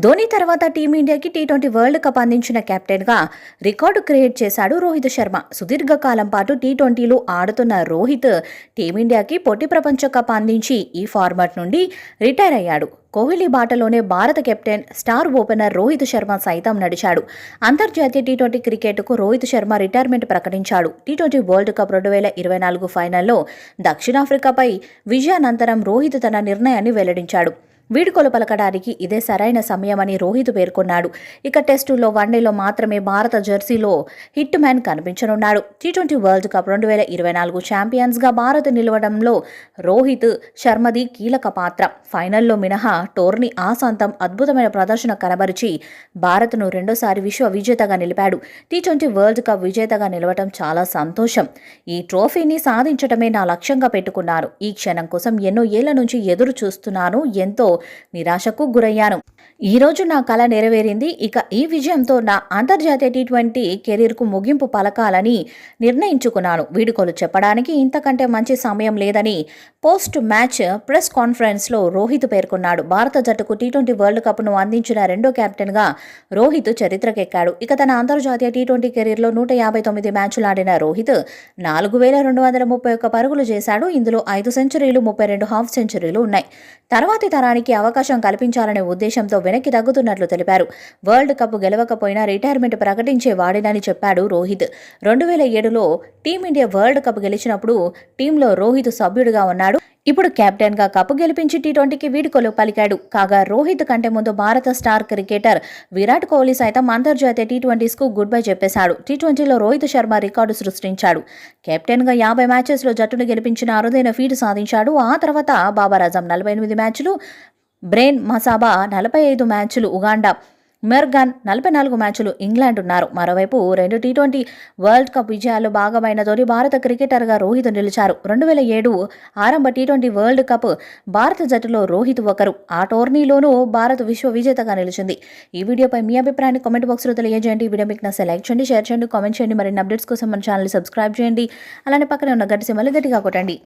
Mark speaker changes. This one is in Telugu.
Speaker 1: ధోని తర్వాత టీమిండియాకి టీ20 వరల్డ్ కప్ అందించిన కెప్టెన్గా రికార్డు క్రియేట్ చేశాడు రోహిత్ శర్మ. సుదీర్ఘకాలం పాటు టీ20లో ఆడుతున్న రోహిత్ టీమిండియాకి పొట్టి ప్రపంచ కప్ అందించి ఈ ఫార్మాట్ నుండి రిటైర్ అయ్యాడు. కోహ్లీ బాటలోనే భారత captain, star opener Rohit Sharma సైతం నడిచాడు. అంతర్జాతీయ టీ20 క్రికెట్కు రోహిత్ శర్మ రిటైర్మెంట్ ప్రకటించాడు. టీ20 వరల్డ్ కప్ 2024 ఫైనల్లో దక్షిణాఫ్రికాపై విజయానంతరం రోహిత్ తన నిర్ణయాన్ని వెల్లడించాడు. వీడ్కోలు పలకడానికి ఇదే సరైన సమయమని రోహిత్ పేర్కొన్నాడు. ఇక టెస్టుల్లో, వన్డేలో మాత్రమే భారత జెర్సీలో హిట్ మ్యాన్ కనిపించనున్నాడు. టీ20 వరల్డ్ కప్ 2024 ఛాంపియన్స్గా భారత్ నిలవడంలో రోహిత్ శర్మది కీలక పాత్ర. ఫైనల్లో మినహా టోర్నీ ఆసాంతం అద్భుతమైన ప్రదర్శన కనబరిచి భారత్ను రెండోసారి విశ్వ విజేతగా నిలిపాడు. టీ20 వరల్డ్ కప్ విజేతగా నిలవడం చాలా సంతోషం. ఈ ట్రోఫీని సాధించడమే నా లక్ష్యంగా పెట్టుకున్నాను. ఈ క్షణం కోసం ఎన్నో ఏళ్ల నుంచి ఎదురు చూస్తున్నాను. ఎంతో నిరాశకు గురయ్యాను. ఈ రోజు నా కల నెరవేరింది. ఇక ఈ విజయంతో నా అంతర్జాతీయ టీ20 కెరీర్కు ముగింపు పలకాలని నిర్ణయించుకున్నాను. వీడ్కోలు చెప్పడానికి ఇంతకంటే మంచి సమయం లేదని పోస్ట్ మ్యాచ్ ప్రెస్ కాన్ఫరెన్స్లో రోహిత్ పేర్కొన్నాడు. భారత జట్టుకు టీ20 వరల్డ్ కప్ను అందించిన రెండో కెప్టెన్గా రోహిత్ చరిత్రకెక్కాడు. ఇక తన అంతర్జాతీయ టీ20 కెరీర్లో 159 మ్యాచ్లు ఆడిన రోహిత్ 4231 పరుగులు చేశాడు. ఇందులో 5 సెంచరీలు, 32 హాఫ్ సెంచరీలు ఉన్నాయి. తర్వాతి తరానికి అవకాశం కల్పించాలనే ఉద్దేశంతో వెనక్కి తగ్గుతున్నట్లు తెలిపారు. వరల్డ్ కప్ గెలవకపోయినా రిటైర్మెంట్ ప్రకటించే వాడినని చెప్పాడు రోహిత్. 2007లో టీమిండియా వరల్డ్ కప్ గెలిచినప్పుడు టీంలో రోహిత్ సభ్యుడిగా ఉన్నాడు. ఇప్పుడు కెప్టెన్గా కప్పు గెలిపించి టీ20కి వీడ్కోలు పలికాడు. కాగా రోహిత్ కంటే ముందు భారత స్టార్ క్రికెటర్ విరాట్ కోహ్లీ సైతం అంతర్జాతీయ టీ20స్కు గుడ్ బై చెప్పేశాడు. టీ20లో రోహిత్ శర్మ రికార్డు సృష్టించాడు. కెప్టెన్గా 50 మ్యాచెస్లో జట్టును గెలిపించిన అరుదైన ఫీట్ సాధించాడు. ఆ తర్వాత బాబర్ అజం 48 మ్యాచ్లు, బ్రెయిన్ మసాబా 45 మ్యాచ్లు, ఉగాండా మెర్గాన్ 44 మ్యాచ్లు, ఇంగ్లాండ్ ఉన్నారు. మరోవైపు 2 టీ20 వరల్డ్ కప్ విజయాల్లో భాగమైన తొలి భారత క్రికెటర్గా రోహిత్ నిలిచారు. 2007 ఆరంభ టీ20 వరల్డ్ కప్ భారత జట్టులో రోహిత్ ఒకరు. ఆ టోర్నీలోనూ భారత్ విశ్వ విజేతగా నిలిచింది. ఈ వీడియోపై మీ అభిప్రాయాన్ని కామెంట్ బాక్స్లో తెలియజేయండి. ఈ వీడియో మీకు నచ్చితే లైక్ చేయండి, షేర్ చేయండి, కామెంట్ చేయండి. మరిన్ని అప్డేట్స్ కోసం మన ఛానల్ని సబ్స్క్రైబ్ చేయండి. అలానే పక్కనే ఉన్న గంట సింబల్ని గట్టిగా కొట్టండి.